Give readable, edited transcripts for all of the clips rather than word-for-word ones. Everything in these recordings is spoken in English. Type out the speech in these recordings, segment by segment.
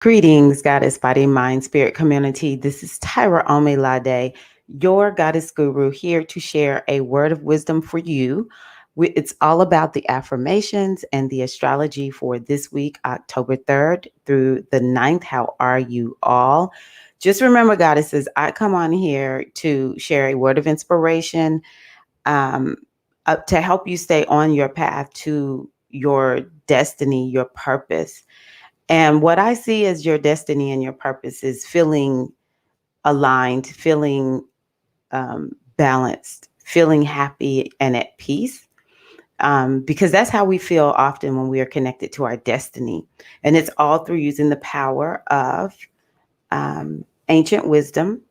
Greetings, Goddess Body, Mind, Spirit community. This is Tirra Omelade, your Goddess Guru, here to share a word of wisdom for you. It's all about the affirmations and the astrology for this week, October 3rd through the 9th. How are you all? Just remember, Goddesses, I come on here to share a word of inspiration um, to help you stay on your path to your destiny, your purpose. And what I see as your destiny and your purpose is feeling aligned, feeling balanced, feeling happy and at peace. Because that's how we feel often when we are connected to our destiny. And it's all through using the power of ancient wisdom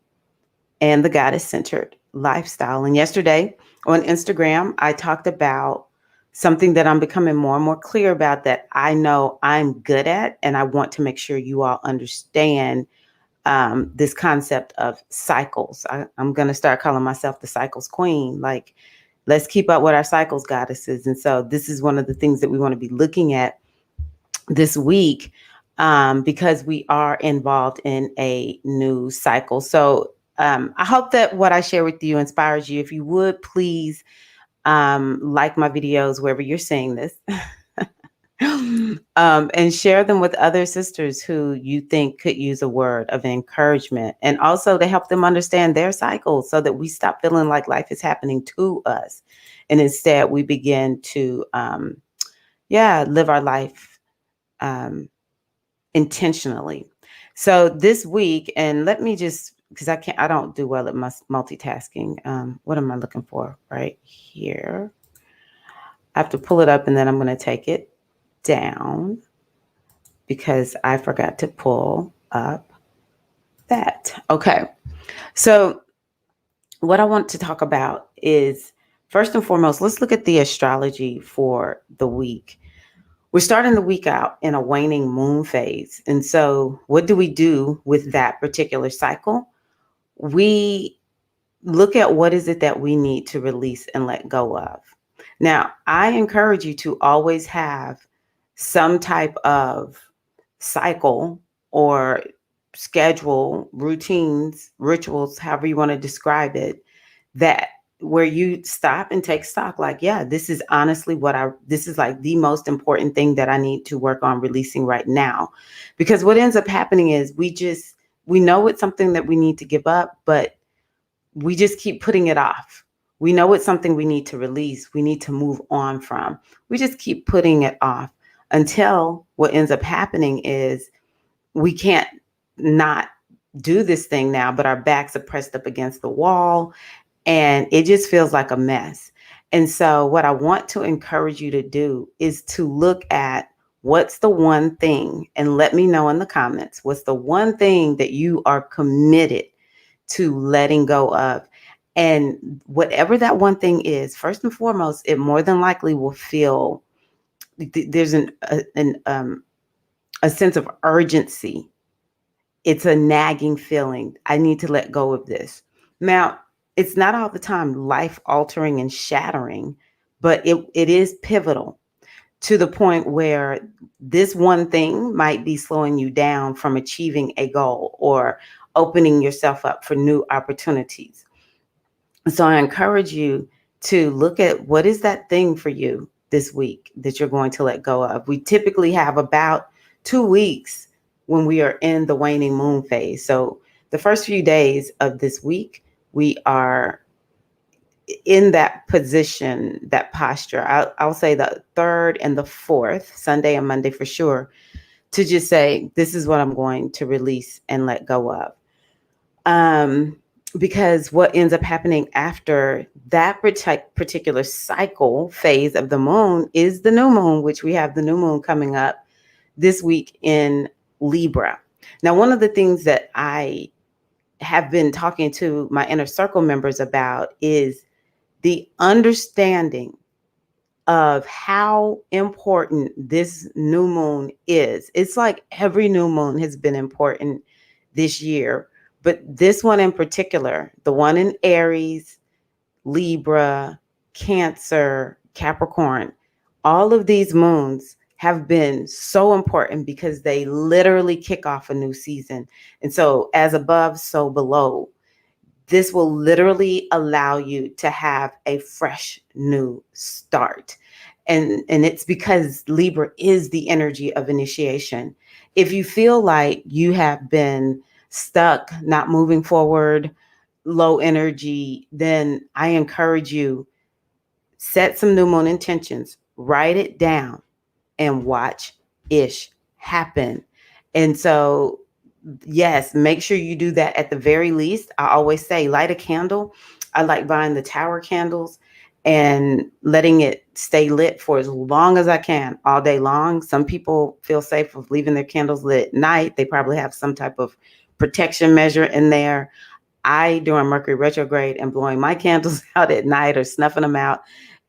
and the goddess centered lifestyle. And yesterday on Instagram, I talked about something that I'm becoming more and more clear about that I know I'm good at. And I want to make sure you all understand this concept of cycles. I'm going to start calling myself the cycles queen. Like, let's keep up with our cycles, goddesses. And so this is one of the things that we want to be looking at this week because we are involved in a new cycle. So I hope that what I share with you inspires you. If you would, please like my videos wherever you're seeing this. And share them with other sisters who you think could use a word of encouragement, and also to help them understand their cycles so that we stop feeling like life is happening to us. And instead we begin to, live our life intentionally. So this week, and let me just, because I don't do well at multitasking. What am I looking for right here? I have to pull it up and then I'm going to take it down because I forgot to pull up that. Okay. So what I want to talk about is, first and foremost, let's look at the astrology for the week. We're starting the week out in a waning moon phase. And so what do we do with that particular cycle? We look at what is it that we need to release and let go of. Now, I encourage you to always have some type of cycle or schedule, routines, rituals, however you want to describe it, that where you stop and take stock, like, yeah, this is honestly this is like the most important thing that I need to work on releasing right now. Because what ends up happening is we know it's something that we need to give up, but we just keep putting it off. We know it's something we need to release, we need to move on from. We just keep putting it off until what ends up happening is we can't not do this thing now, but our backs are pressed up against the wall and it just feels like a mess. And so what I want to encourage you to do is to look at what's the one thing, and let me know in the comments, what's the one thing that you are committed to letting go of. And whatever that one thing is, first and foremost, it more than likely will feel there's a sense of urgency. It's a nagging feeling. I need to let go of this. Now, it's not all the time life altering and shattering, but it is pivotal to the point where this one thing might be slowing you down from achieving a goal or opening yourself up for new opportunities. So I encourage you to look at what is that thing for you this week that you're going to let go of. We typically have about 2 weeks when we are in the waning moon phase. So the first few days of this week, we are in that position, that posture. I'll say the 3rd and the 4th, Sunday and Monday for sure, to just say, this is what I'm going to release and let go of. Because what ends up happening after that particular cycle phase of the moon is the new moon, which we have the new moon coming up this week in Libra. Now, one of the things that I have been talking to my inner circle members about is the understanding of how important this new moon is. It's like every new moon has been important this year, but this one in particular, the one in Aries, Libra, Cancer, Capricorn, all of these moons have been so important because they literally kick off a new season. And so, as above, so below, this will literally allow you to have a fresh new start. And it's because Libra is the energy of initiation. If you feel like you have been stuck, not moving forward, low energy, then I encourage you, set some new moon intentions, write it down, and watch ish happen. And so, yes, make sure you do that at the very least. I always say light a candle. I like buying the tower candles and letting it stay lit for as long as I can, all day long. Some people feel safe with leaving their candles lit at night. They probably have some type of protection measure in there. I, during Mercury retrograde, am blowing my candles out at night or snuffing them out.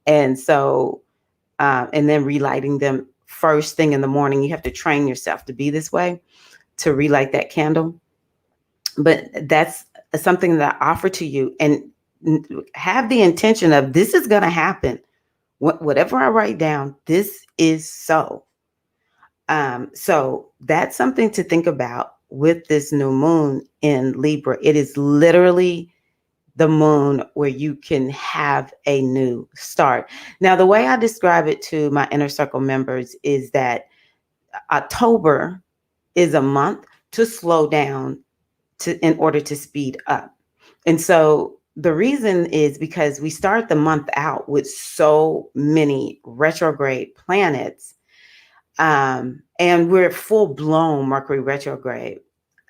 And so, and then relighting them first thing in the morning. You have to train yourself to be this way, to relight that candle. But that's something that I offer to you, and have the intention of, this is going to happen. Whatever I write down, this is so. So that's something to think about with this new moon in Libra. It is literally the moon where you can have a new start. Now, the way I describe it to my inner circle members is that October is a month to slow down in order to speed up. And so the reason is because we start the month out with so many retrograde planets, and we're full blown Mercury retrograde.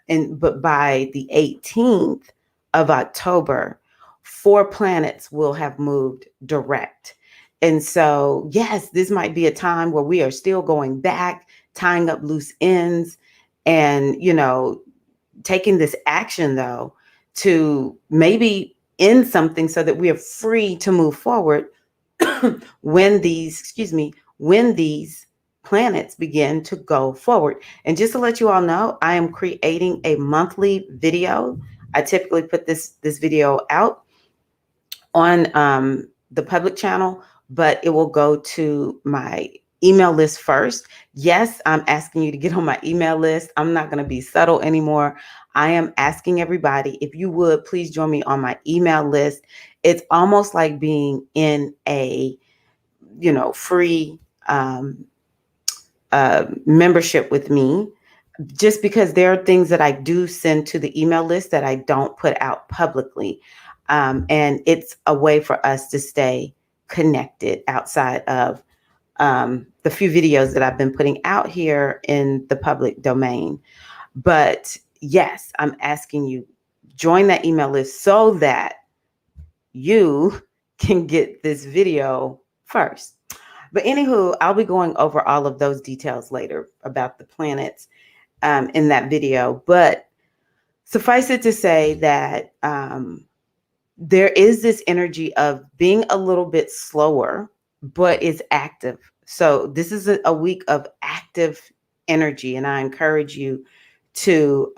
But by the 18th of October, 4 planets will have moved direct. And so, yes, this might be a time where we are still going back, tying up loose ends, and, taking this action, though, to maybe end something so that we are free to move forward when these planets begin to go forward. And just to let you all know, I am creating a monthly video. I typically put this video out on the public channel, but it will go to my email list first. Yes, I'm asking you to get on my email list. I'm not going to be subtle anymore. I am asking everybody, if you would, please join me on my email list. It's almost like being in a, free membership with me, just because there are things that I do send to the email list that I don't put out publicly. And it's a way for us to stay connected outside of the few videos that I've been putting out here in the public domain. But yes, I'm asking you, join that email list so that you can get this video first. But anywho, I'll be going over all of those details later about the planets in that video. But suffice it to say that there is this energy of being a little bit slower, but it's active. So this is a week of active energy, and I encourage you to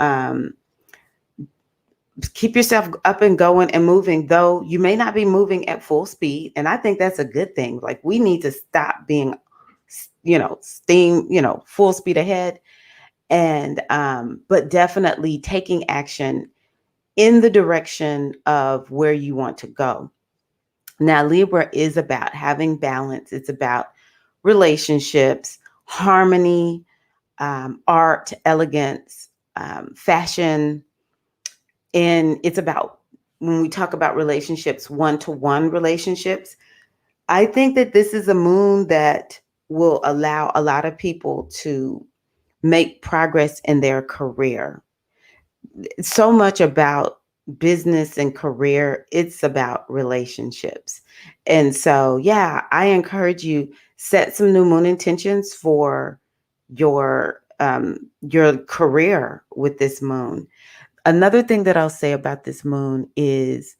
keep yourself up and going and moving, though you may not be moving at full speed. And I think that's a good thing. Like, we need to stop being, full speed ahead. And, but definitely taking action in the direction of where you want to go. Now, Libra is about having balance. It's about relationships, harmony, art, elegance, fashion. And it's about, when we talk about relationships, one-to-one relationships, I think that this is a moon that will allow a lot of people to make progress in their career. It's so much about business and career. It's about relationships. And so, yeah, I encourage you, set some new moon intentions for your career with this moon. Another thing that I'll say about this moon is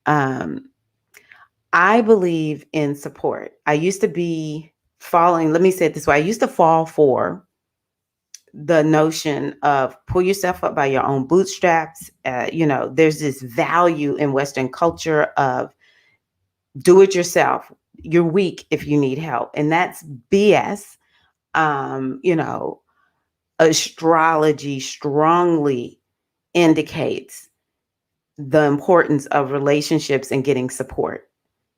I believe in support. I used to be falling, let me say it this way, I used to fall for the notion of pull yourself up by your own bootstraps. There's this value in Western culture of do it yourself. You're weak if you need help. And that's BS. You know, astrology strongly indicates the importance of relationships and getting support.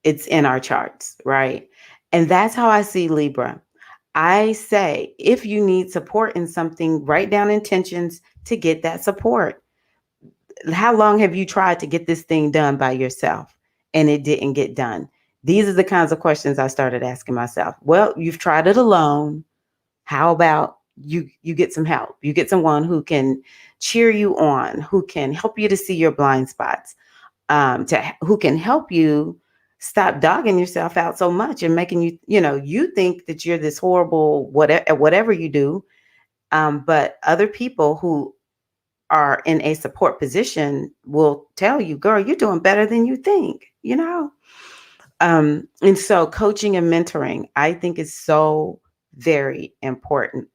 It's in our charts, right? And that's how I see Libra. I say, if you need support in something, write down intentions to get that support. How long have you tried to get this thing done by yourself and it didn't get done? These are the kinds of questions I started asking myself. Well, you've tried it alone. How about you get some help? You get someone who can cheer you on, who can help you to see your blind spots, who can help you stop dogging yourself out so much and making you, you think that you're this horrible whatever you do. But other people who are in a support position will tell you, girl, you're doing better than you think. And so coaching and mentoring, I think, is so very important,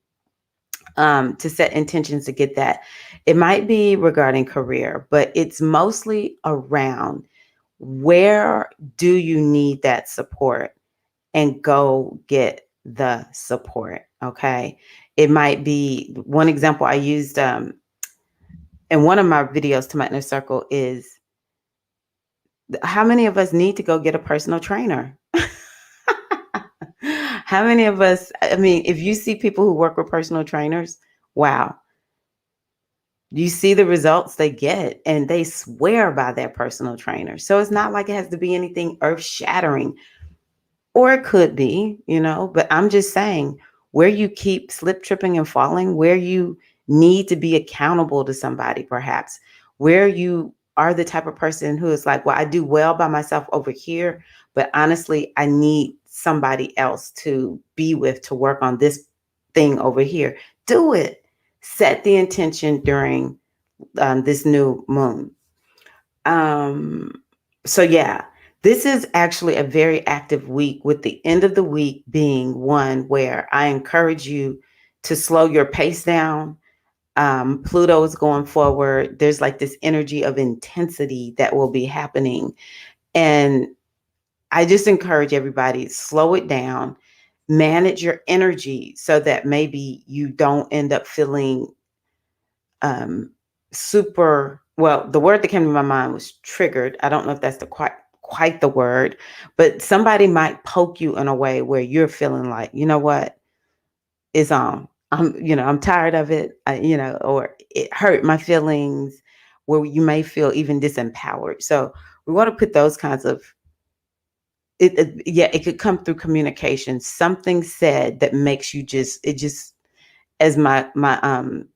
to set intentions to get that. It might be regarding career, but it's mostly around, where do you need that support, and go get the support. Okay. It might be, one example I used in one of my videos to my inner circle is, how many of us need to go get a personal trainer? How many of us, I mean, if you see people who work with personal trainers, wow, you see the results they get, and they swear by their personal trainer. So it's not like it has to be anything earth shattering, or it could be, but I'm just saying, where you keep slip tripping and falling, where you need to be accountable to somebody, perhaps, where you are the type of person who is like, well, I do well by myself over here, but honestly, I need somebody else to be with to work on this thing over here. Do it. Set the intention during this new moon. So yeah, this is actually a very active week, with the end of the week being one where I encourage you to slow your pace down. Pluto is going forward. There's like this energy of intensity that will be happening. And I just encourage everybody, slow it down, manage your energy so that maybe you don't end up feeling super, well, the word that came to my mind was triggered. I don't know if that's the quite the word, but somebody might poke you in a way where you're feeling like, you know what, it's on. I'm tired of it, or it hurt my feelings, where you may feel even disempowered. So we want to put those kinds of, it could come through communication, something said that makes you just, as my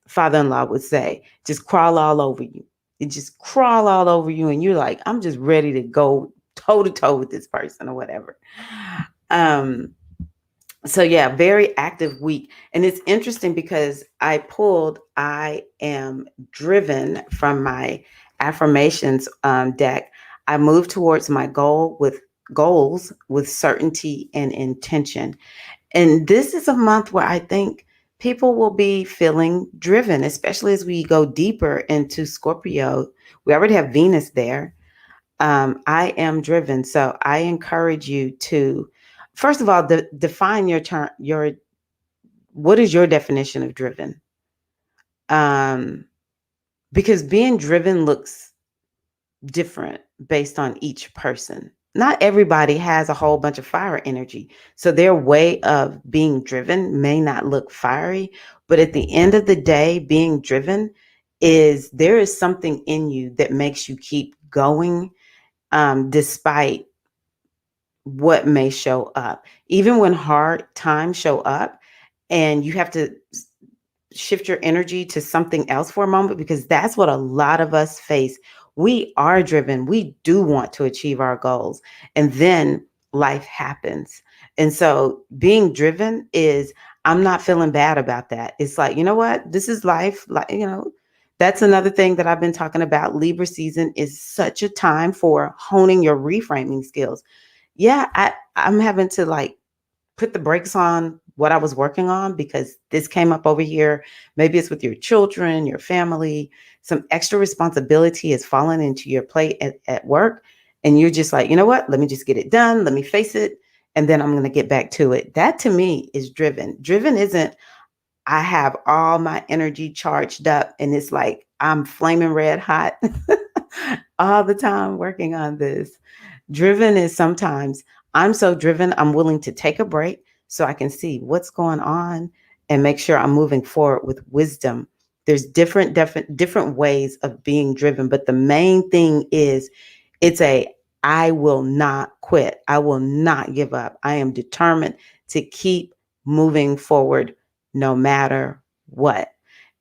father-in-law would say, just crawl all over you. It just crawl all over you, and you're like, I'm just ready to go toe to toe with this person or whatever. So yeah, very active week. And it's interesting because I am driven from my affirmations deck. I move towards my goals with certainty and intention. And this is a month where I think people will be feeling driven, especially as we go deeper into Scorpio. We already have Venus there. I am driven. So I encourage you to, first of all, define your term, what is your definition of driven? Because being driven looks different based on each person. Not everybody has a whole bunch of fire energy. So their way of being driven may not look fiery, but at the end of the day, being driven is, there is something in you that makes you keep going, despite what may show up. Even when hard times show up and you have to shift your energy to something else for a moment, because that's what a lot of us face. We are driven. We do want to achieve our goals. And then life happens. And so being driven is, I'm not feeling bad about that. It's like, you know what? This is life. Like, that's another thing that I've been talking about. Libra season is such a time for honing your reframing skills. Yeah, I'm having to like put the brakes on what I was working on because this came up over here. Maybe it's with your children, your family, some extra responsibility has fallen into your plate at work. And you're just like, you know what? Let me just get it done. Let me face it. and then I'm going to get back to it. That to me is driven. Driven isn't I have all my energy charged up and it's like I'm flaming red hot all the time working on this. Driven is sometimes I'm so driven, I'm willing to take a break so I can see what's going on and make sure I'm moving forward with wisdom. There's different ways of being driven, but the main thing is it's a I will not quit. I will not give up. I am determined to keep moving forward no matter what.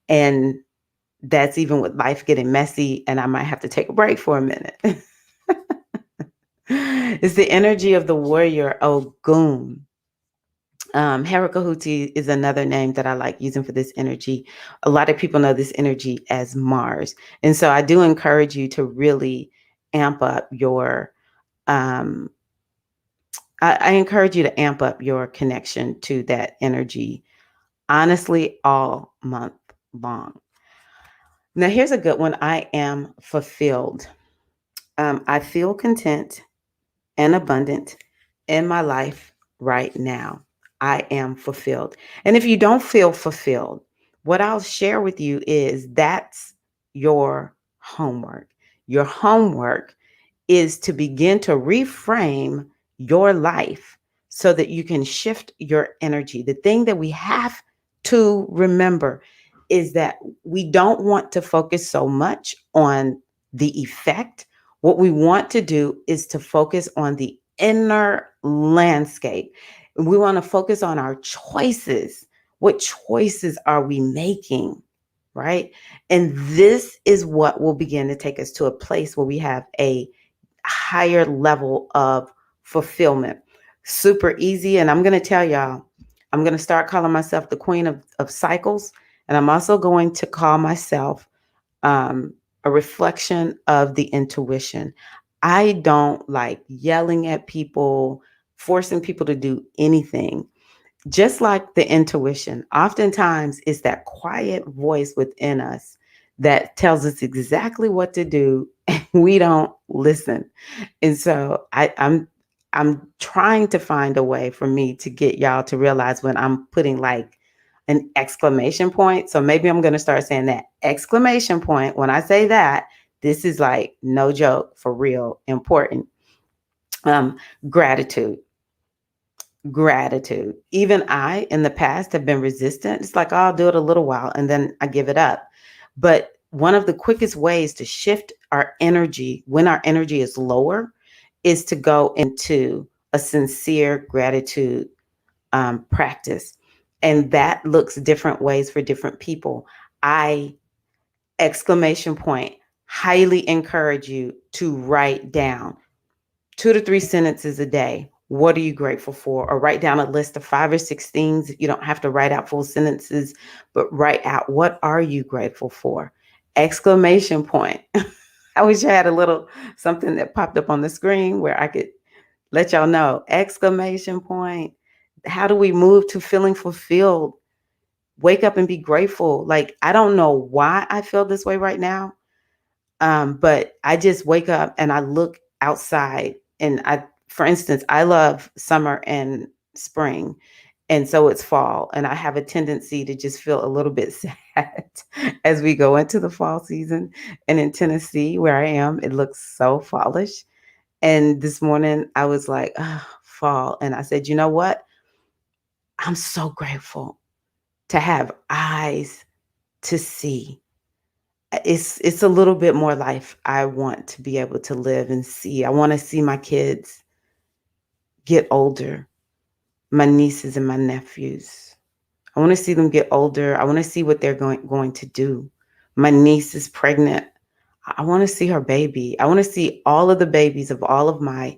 And that's even with life getting messy and I might have to take a break for a minute. It's the energy of the warrior Ogun. Herakahuti is another name that I like using for this energy. A lot of people know this energy as Mars. And so I do encourage you to really amp up your, um, I encourage you to amp up your connection to that energy, honestly, all month long. Now, here's a good one. I am fulfilled. I feel content and abundant in my life right now. I am fulfilled. And if you don't feel fulfilled, what I'll share with you is that's your homework. Your homework is to begin to reframe your life so that you can shift your energy. The thing that we have to remember is that we don't want to focus so much on the effect. What we want to do is to focus on the inner landscape. We want to focus on our choices. What choices are we making? Right. And this is what will begin to take us to a place where we have a higher level of fulfillment. Super easy. And I'm going to tell y'all, I'm going to start calling myself the queen of cycles. And I'm also going to call myself a reflection of the intuition. I don't like yelling at people, forcing people to do anything. Just like the intuition, oftentimes it's that quiet voice within us that tells us exactly what to do, and we don't listen. And so I'm trying to find a way for me to get y'all to realize when I'm putting like an exclamation point. So maybe I'm going to start saying that exclamation point. When I say that, this is like no joke, for real, important. Um, Gratitude. Gratitude. Even I, in the past, have been resistant. It's like, oh, I'll do it a little while and then I give it up. But one of the quickest ways to shift our energy when our energy is lower is to go into a sincere gratitude practice. And that looks different ways for different people. I, exclamation point, highly encourage you to write down 2 to 3 sentences a day. What are you grateful for? Or write down a list of 5 or 6 things. You don't have to write out full sentences, but write out what are you grateful for? Exclamation point. I wish I had a little something that popped up on the screen where I could let y'all know. Exclamation point. How do we move to feeling fulfilled? Wake up and be grateful. Like, I don't know why I feel this way right now. But I just wake up and I look outside and for instance, I love summer and spring. And so it's fall. And I have a tendency to just feel a little bit sad as we go into the fall season. And in Tennessee, where I am, it looks so fallish. And this morning I was like, oh, fall. And I said, you know what? I'm so grateful to have eyes to see. It's a little bit more life I want to be able to live and see. I want to see my kids get older, my nieces and my nephews. I want to see them get older. I want to see what they're going to do. My niece is pregnant. I want to see her baby. I want to see all of the babies of all of my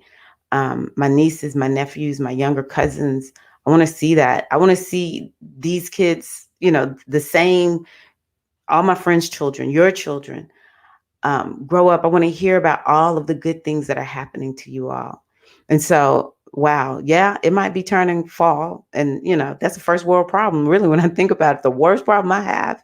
nieces, my nephews, my younger cousins. I want to see that. I want to see these kids, the same, all my friends' children, your children, grow up. I want to hear about all of the good things that are happening to you all. And so, wow, yeah, it might be turning fall. And, that's a first world problem. Really, when I think about it, the worst problem I have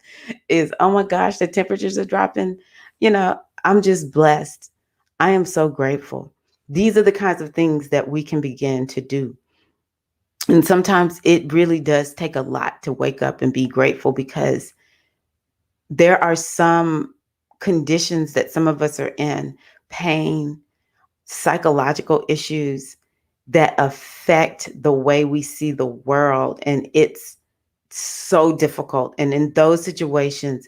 is, oh my gosh, the temperatures are dropping. I'm just blessed. I am so grateful. These are the kinds of things that we can begin to do. And sometimes it really does take a lot to wake up and be grateful, because there are some conditions that some of us are in, pain, psychological issues, that affect the way we see the world. And it's so difficult. And in those situations,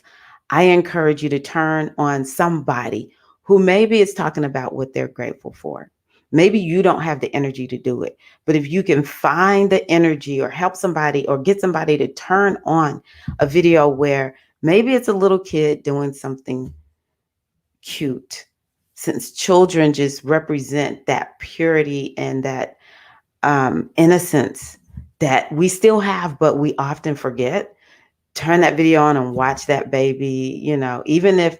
I encourage you to turn on somebody who maybe is talking about what they're grateful for. Maybe you don't have the energy to do it, but if you can find the energy or help somebody or get somebody to turn on a video where maybe it's a little kid doing something cute, since children just represent that purity and that innocence that we still have, but we often forget. Turn that video on and watch that baby, even if,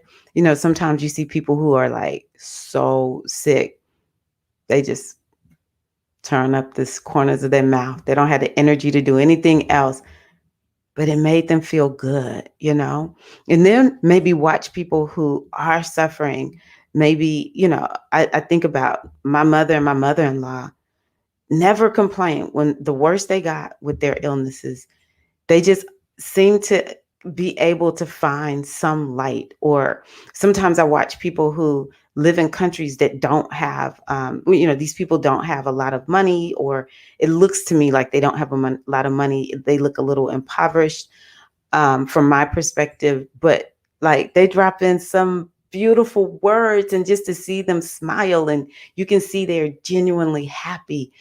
sometimes you see people who are like so sick, they just turn up the corners of their mouth. They don't have the energy to do anything else, but it made them feel good. And then maybe watch people who are suffering. Maybe, I think about my mother and my mother-in-law never complained when the worst they got with their illnesses. They just seem to be able to find some light. Or sometimes I watch people who live in countries that don't have, these people don't have a lot of money, or it looks to me like they don't have a lot of money. They look a little impoverished from my perspective, but like they drop in some beautiful words, and just to see them smile and you can see they're genuinely happy,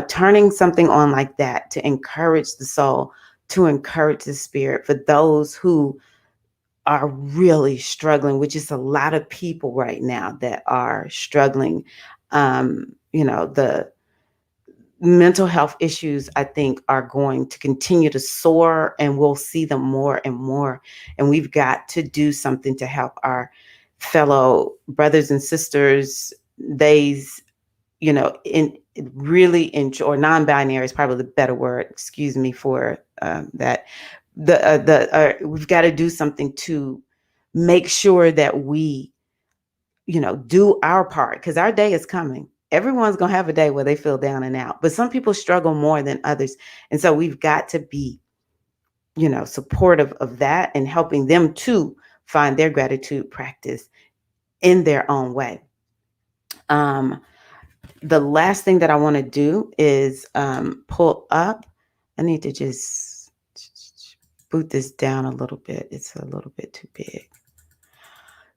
turning something on like that to encourage the soul, to encourage the spirit for those who are really struggling, which is a lot of people right now that are struggling. The mental health issues, I think, are going to continue to soar, and we'll see them more and more. And we've got to do something to help our fellow brothers and sisters. They's, in really enjoy, or non-binary is probably the better word. Excuse me for that. We've got to do something to make sure that we, do our part, because our day is coming. Everyone's going to have a day where they feel down and out, but some people struggle more than others. And so we've got to be, supportive of that and helping them to find their gratitude practice in their own way. The last thing that I want to do is pull up. I need to just boot this down a little bit. It's a little bit too big.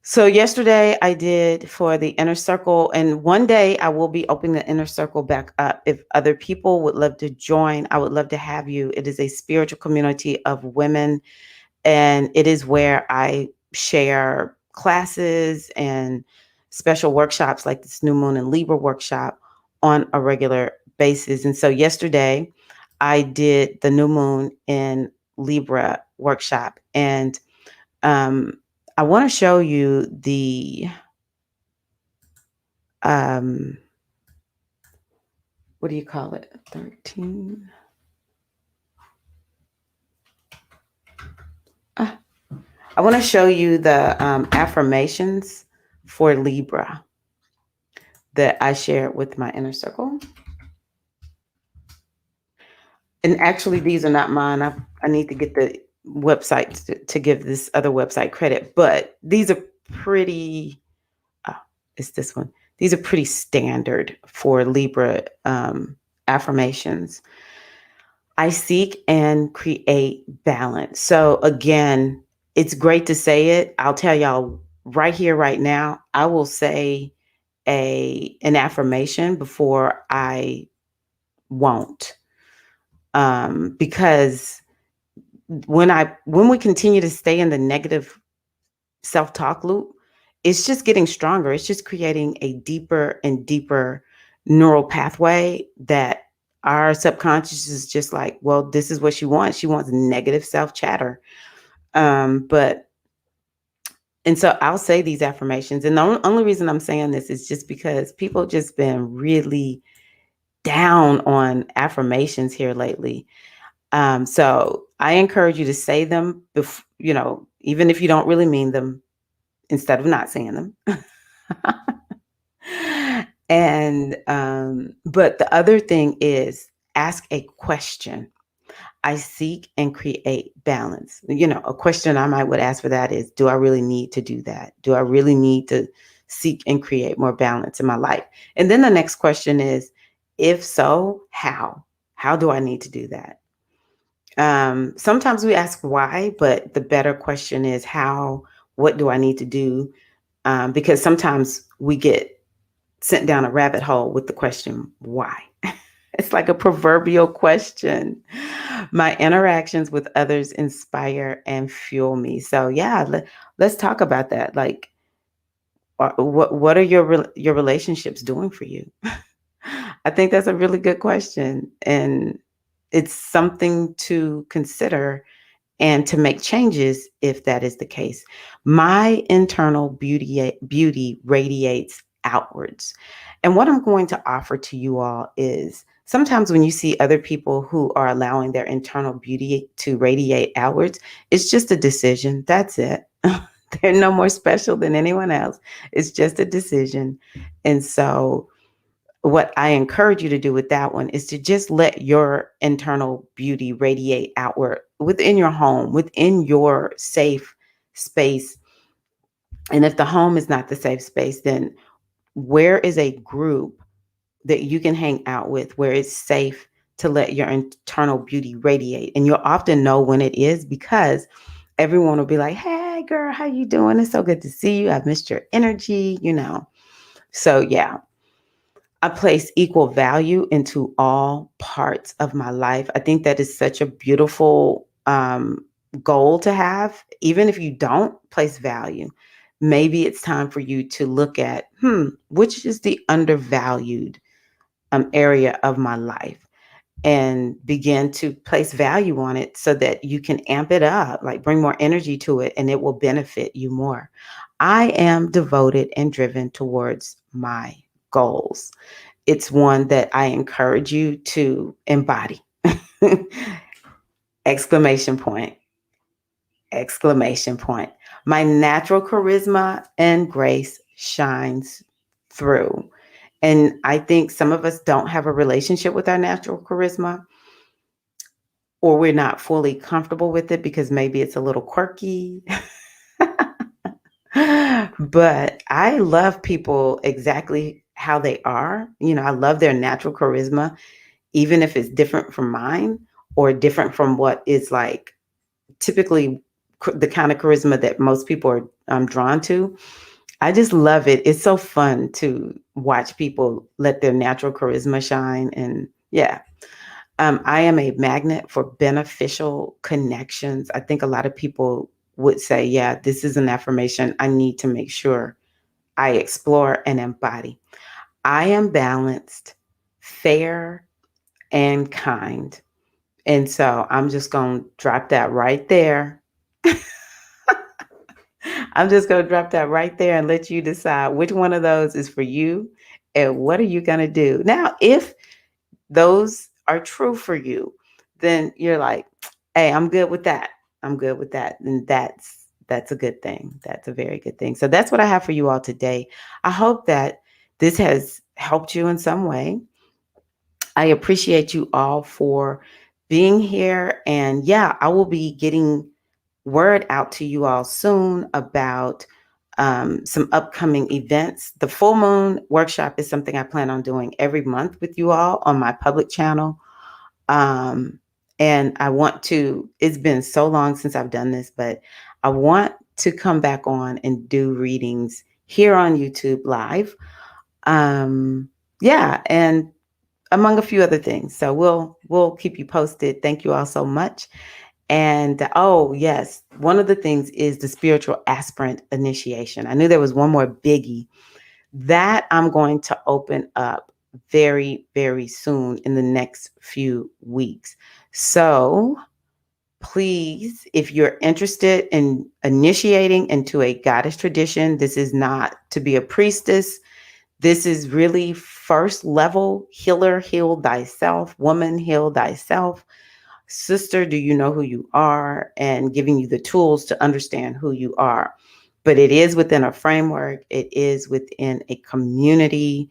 So yesterday I did for the inner circle, and one day I will be opening the inner circle back up. If other people would love to join, I would love to have you. It is a spiritual community of women, and it is where I share classes and special workshops like this New Moon and Libra workshop on a regular basis. And so yesterday I did the New Moon in Libra workshop, and I want to show you the, what do you call it? 13. I want to show you the affirmations for Libra that I shared with my inner circle. And actually, these are not mine. I need to get the website to give this other website credit, but these are pretty, it's this one. These are pretty standard for Libra affirmations. I seek and create balance. So again, it's great to say it. I'll tell y'all right here, right now, I will say an affirmation before I won't. Because when we continue to stay in the negative self-talk loop, it's just getting stronger. It's just creating a deeper and deeper neural pathway that our subconscious is just like, well, this is what she wants. She wants negative self-chatter. And so I'll say these affirmations. And the only reason I'm saying this is just because people just been really down on affirmations here lately. So I encourage you to say them, even if you don't really mean them, instead of not saying them. And but the other thing is ask a question. I seek and create balance. A question I might would ask for that is, do I really need to do that? Do I really need to seek and create more balance in my life? And then the next question is, if so, how? How do I need to do that? Sometimes we ask why, but the better question is how, what do I need to do? Because sometimes we get sent down a rabbit hole with the question, why? It's like a proverbial question. My interactions with others inspire and fuel me. So yeah, let's talk about that. Like, what are your relationships doing for you? I think that's a really good question, and it's something to consider and to make changes if that is the case. My internal beauty radiates outwards. And what I'm going to offer to you all is, sometimes when you see other people who are allowing their internal beauty to radiate outwards, it's just a decision. That's it. They're no more special than anyone else. It's just a decision. And so what I encourage you to do with that one is to just let your internal beauty radiate outward within your home, within your safe space. And if the home is not the safe space, then where is a group that you can hang out with where it's safe to let your internal beauty radiate? And you'll often know when it is, because everyone will be like, hey girl, how you doing? It's so good to see you. I've missed your energy. So yeah, I place equal value into all parts of my life. I think that is such a beautiful goal to have. Even if you don't place value, maybe it's time for you to look at, which is the undervalued area of my life, and begin to place value on it so that you can amp it up, like bring more energy to it, and it will benefit you more. I am devoted and driven towards my goals. It's one that I encourage you to embody. Exclamation point. Exclamation point. My natural charisma and grace shines through. And I think some of us don't have a relationship with our natural charisma, or we're not fully comfortable with it because maybe it's a little quirky. But I love people exactly how they are. I love their natural charisma, even if it's different from mine or different from what is like typically the kind of charisma that most people are drawn to. I just love it. It's so fun to watch people let their natural charisma shine. And yeah, I am a magnet for beneficial connections. I think a lot of people would say, yeah, this is an affirmation I need to make sure I explore and embody. I am balanced, fair, and kind. And so I'm just going to drop that right there. I'm just going to drop that right there and let you decide which one of those is for you and what are you going to do. Now, if those are true for you, then you're like, hey, I'm good with that. I'm good with that. And that's a good thing. That's a very good thing. So that's what I have for you all today. I hope that this has helped you in some way. I appreciate you all for being here. And yeah, I will be getting word out to you all soon about some upcoming events. The full moon workshop is something I plan on doing every month with you all on my public channel. And I want to, it's been so long since I've done this, but I want to come back on and do readings here on YouTube live. Yeah, and among a few other things. So we'll keep you posted. Thank you all so much. And oh yes, one of the things is the spiritual aspirant initiation. I knew there was one more biggie that I'm going to open up very, very soon in the next few weeks. So please, if you're interested in initiating into a goddess tradition, this is not to be a priestess. This is really first level healer, heal thyself, woman, heal thyself. Sister, do you know who you are? And giving you the tools to understand who you are. But it is within a framework. It is within a community.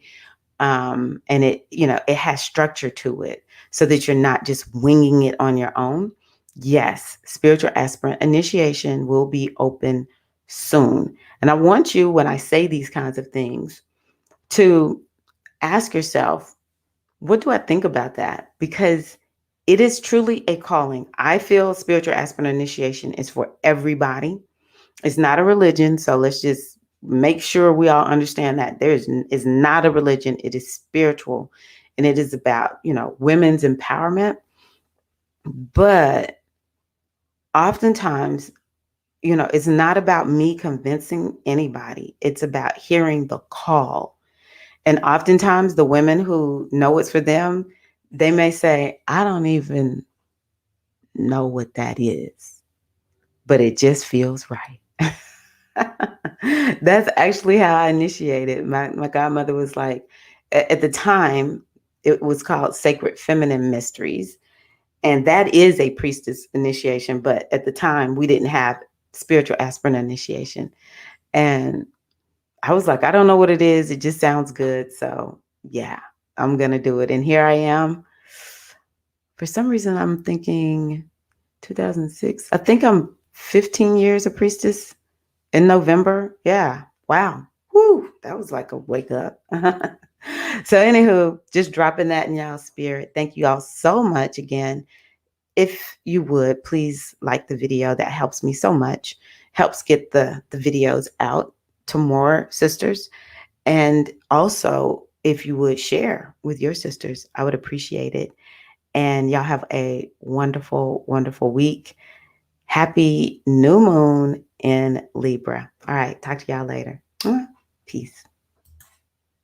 And it has structure to it so that you're not just winging it on your own. Yes, spiritual aspirant initiation will be open soon. And I want you, when I say these kinds of things, to ask yourself, what do I think about that? Because it is truly a calling. I feel spiritual aspirant initiation is for everybody. It's not a religion. So let's just make sure we all understand that is not a religion. It is spiritual, and it is about, women's empowerment. But oftentimes, it's not about me convincing anybody. It's about hearing the call. And oftentimes the women who know it's for them, they may say, I don't even know what that is, but it just feels right. That's actually how I initiated. My godmother was like, at the time, it was called Sacred Feminine Mysteries. And that is a priestess initiation. But at the time, we didn't have spiritual aspirant initiation. And I was like, I don't know what it is. It just sounds good. So yeah, I'm going to do it. And here I am. For some reason, I'm thinking 2006. I think I'm 15 years a priestess in November. Yeah. Wow. Whoo. That was like a wake up. So anywho, just dropping that in y'all's spirit. Thank you all so much again. If you would, please like the video. That helps me so much. Helps get the videos out to more sisters. And also, if you would share with your sisters, I would appreciate it. And y'all have a wonderful, wonderful week. Happy new moon in Libra. All right. Talk to y'all later. Peace.